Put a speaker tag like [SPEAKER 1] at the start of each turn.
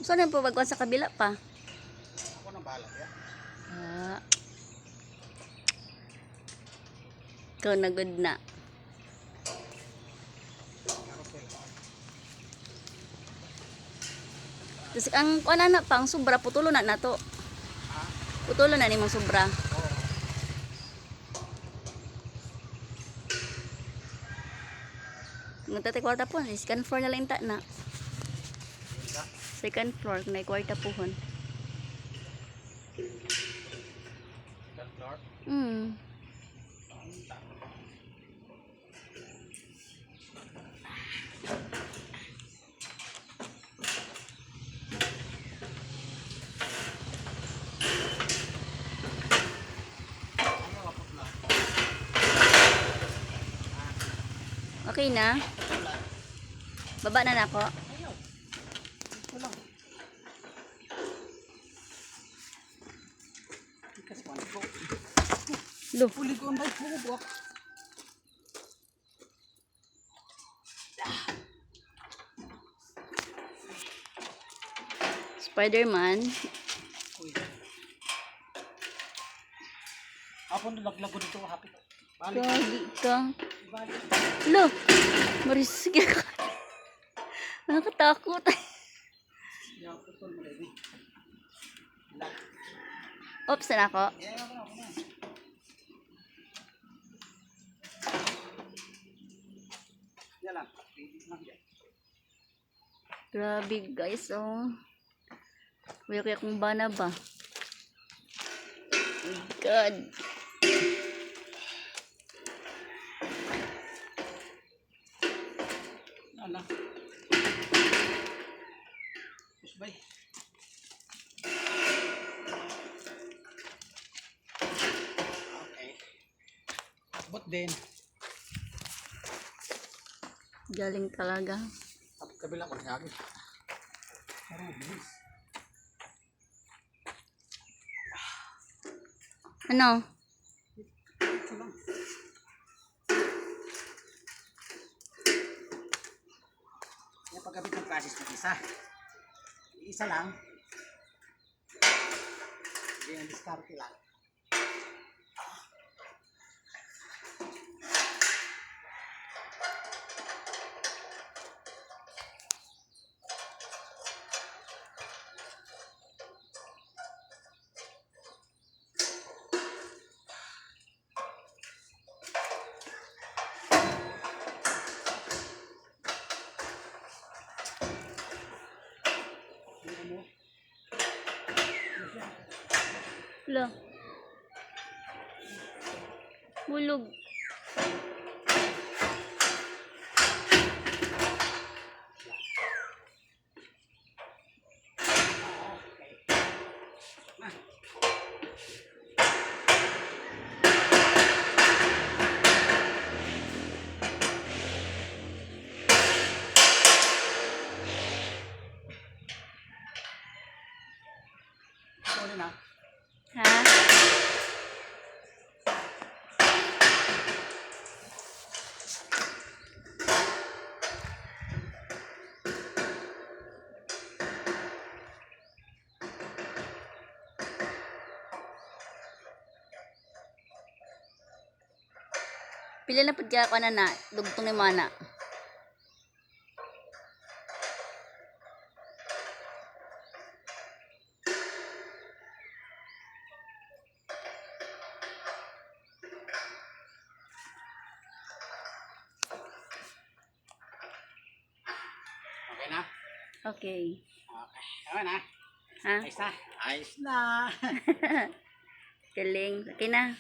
[SPEAKER 1] Saan yung pabagwan sa kabila pa?
[SPEAKER 2] Ako nang bahala ya.
[SPEAKER 1] Ah. Ikaw na good na. Kasi ang kuan na pang sobra putulo na nato. Putulo na nimong sobra. Magtatay kwarta po. Second floor na lang ta na. Second floor. May kwarta po hon. Hmm. Okay na? Baba na ako. Lo. Spider-Man.
[SPEAKER 2] Ako nalaglago dito hapit.
[SPEAKER 1] Gagi ka. Lo. Marisig ka. Nakakatakot. Oops, na ako. Grabe guys, oh. Kaya kung bana ba? Oh my God.
[SPEAKER 2] Ala. Pusbay. Okay. Takbot din.
[SPEAKER 1] Galing talaga.
[SPEAKER 2] Kabila ko lagi.
[SPEAKER 1] Ano?
[SPEAKER 2] Yung pagkabit ng process ng isa. Isa lang. Yung discard lang.
[SPEAKER 1] Lo. Bulog.
[SPEAKER 2] Sorry na.
[SPEAKER 1] Ha? Pila na pud ka na dugtong ni mana.
[SPEAKER 2] Okay na?
[SPEAKER 1] Okay.
[SPEAKER 2] Okay. Okay na.
[SPEAKER 1] Ha?
[SPEAKER 2] Ayos na. Ayos na.
[SPEAKER 1] Galing. Okay na.